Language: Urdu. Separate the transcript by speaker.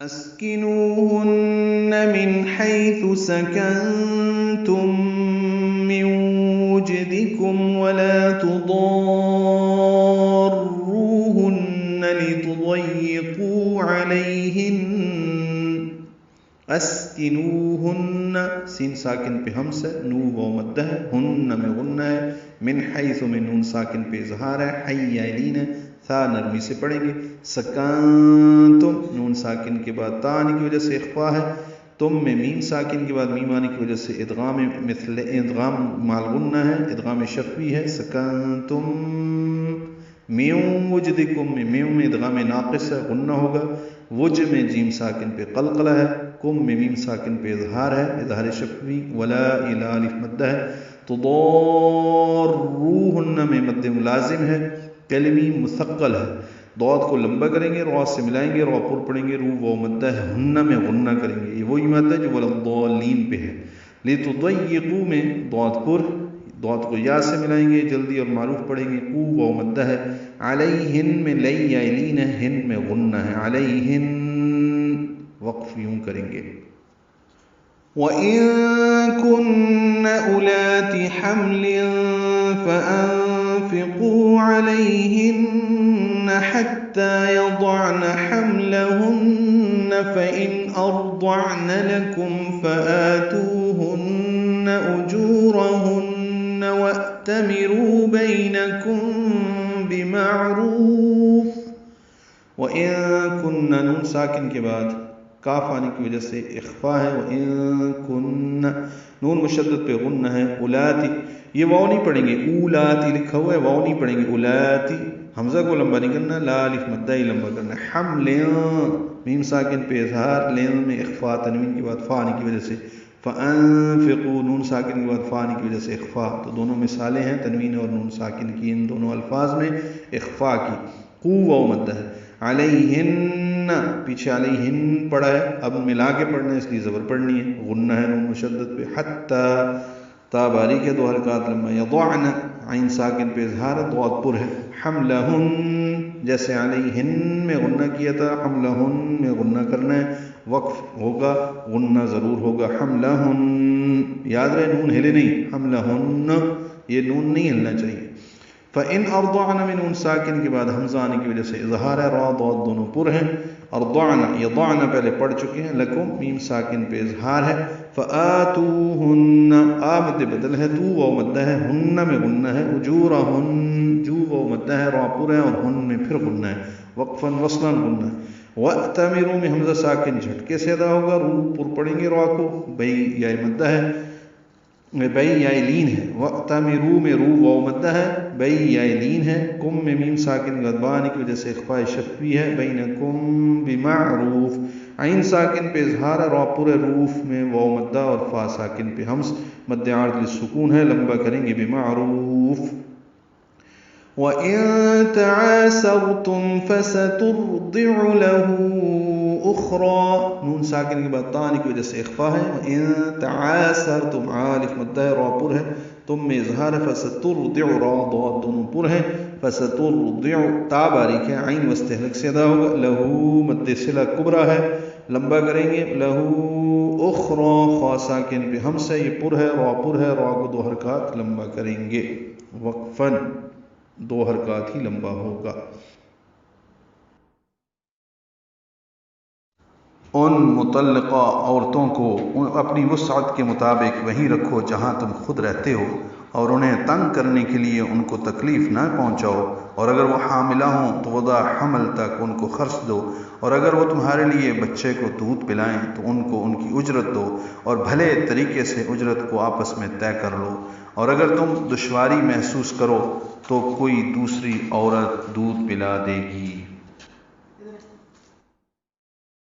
Speaker 1: اسکنوہن من حیث سکنتم من وجدکم ولا تضاروہن لتضیقوا علیہن. اسکنوہن سین ساکن پہ ہمس ہے، نو واو مدہ ہے، ہن میں غنہ ہے، من حیث میں نون ساکن پہ اظہار ہے، حی یائلین ہے، تھا نرمی سے پڑھیں گے. سکنتم نون ساکن کے بعد تا آنے کی وجہ سے اخفا ہے، تم میں میم ساکن کے بعد میم آنے کی وجہ سے ادغام مثل ادغام مال غنہ ہے، ادغام شفوی ہے. سکنتم میوں وجدکم میں میوں میں ادغام ناقص ہے، غنہ ہوگا. وج میں جیم ساکن پہ قلقلہ ہے، کم میں میم ساکن پہ اظہار ہے، اظہار شفوی. ولا الہ الف مدہ ہے. تضاروہن میں مد ملازم ہے، کلمی مثقل ہے، ضاد کو لمبا کریں گے، را سے ملائیں گے، را پر پڑھیں گے، رو و مدہ ہے، ہن میں غنہ کریں گے. یہ وہی مدہ جو والضالین پہ ہے. لتضیقوا میں ضاد پر، ضاد کو یا سے ملائیں گے جلدی اور معروف پڑھیں گے، قو و مدہ ہے. علیہن میں لی یائلین ہے، ہن میں غنہ ہے، علیہن وقف یوں کریں گے. وَإِن كُنَّ أُولَاتِ حَمْلٍ فَأَنفِقُوا عَلَيْهِنَّ حَتَّى يَضَعْنَ حَمْلَهُنَّ فَإِنْ أَرْضَعْنَ لَكُمْ فَآتُوهُنَّ أُجُورَهُنَّ وَأْتَمِرُوا بَيْنَكُمْ بِمَعْرُوفٍ. وَإِن كُنَّ نون ساکن کے بعد کاف آنے کی وجہ سے اخفا ہے. وَإِن كُنَّ نون مشدد پہ غنہ ہے. اولاتی یہ واو نہیں پڑھیں گے، اولاتی لکھا ہوا ہے، واو نہیں پڑھیں گے. اولاتی حمزہ کو لمبا نہیں کرنا، لا الف مدہ ہی لمبا کرنا. حمل میم ساکن پہ اظہار، لین میں اخفا تنوین کے بعد فا آنے کی وجہ سے. فانفقوا نون ساکن کے بعد فا آنے کی وجہ سے اخفا. تو دونوں مثالیں ہیں تنوین اور نون ساکن کی، ان دونوں الفاظ میں اخفا کی. قو واو مدہ ہے. علیہن پیچھے علیہن پڑھا ہے، اب ملا کے پڑھنا ہے اس لیے زبر پڑھنی ہے، غنہ ہے نون مشدد پہ. حتی تا باریک ہے، دو حرکات لمبا. یضعن عین ساکن پہ اظہار، ضاد پر ہے. حملہن جیسے علیہن میں غنہ کیا تھا، حملہن میں غنہ کرنا ہے، وقف ہوگا، غنہ ضرور ہوگا. حملہن یاد رہے نون ہلے نہیں، حملہن یہ نون نہیں ہلنا چاہیے. فَإِنْ أَرْضَعْنَ میں نون ساکن کے بعد حمزہ آنے کی وجہ سے اظہار ہے، را ضاد دونوں پر ہیں. ارضعن یضعن پہلے پڑھ چکے ہیں، لکم میم ساکن پہ اظہار ہے. فآتوہن آمد بدل ہے، تو و مدہ ہے، ہن میں غنہ ہے. اجورہن جو و مدہ ہے، را پر ہے، اور ہن میں پھر غنہ ہے، وقفاً وصلاً غنہ ہے. وَأْتَمِرُوا میں حمزہ ساکن جھٹکے سے ادا ہوگا، رو پر پڑھیں گے را کو، بئی یا مدہ ہے، بئی یائلین ہے. وَأْتَمِرُوا میں رو واو مدہ ہے، بئی یائلین ہے. کم میں میم ساکن غدبا آنے کی وجہ سے اخفاء شفوی ہے. بینکم بمعروف عین ساکن پہ اظہار ہے، را پر روف میں واو مدہ اور فا ساکن پہ ہمس مد عارض للسکون ہے، لمبا کریں گے. بمعروف. وَإِن تَعَاسَرْتُمْ فَسَتُرْضِعُ لَهُ اخرى نون ساکن کے بعد تا آنے کی وجہ سے اخفا ہے. وَإِن تعاسرتم الف مدہ ہے، را پر ہے، تم میں اظہار ہے. فسترضع را ضاد دونوں پر ہیں. فسترضع تا باریک ہے، عین وسط حلق سے ادا ہوگا. لہو مد صلہ کبرا ہے، لمبا کریں گے. لہو اخرى خا ساکن پہ ہمس ہے، یہ پر ہے، را پر ہے، را کو دو حرکات لمبا کریں گے، وقفاً دو حرکات ہی لمبا ہوگا. ان مطلقہ عورتوں کو اپنی وسعت کے مطابق وہیں رکھو جہاں تم خود رہتے ہو، اور انہیں تنگ کرنے کے لیے ان کو تکلیف نہ پہنچاؤ. اور اگر وہ حاملہ ہوں تو وضع حمل تک ان کو خرچ دو، اور اگر وہ تمہارے لیے بچے کو دودھ پلائیں تو ان کو ان کی اجرت دو، اور بھلے طریقے سے اجرت کو آپس میں طے کر لو. اور اگر تم دشواری محسوس کرو تو کوئی دوسری عورت دودھ پلا دے گی.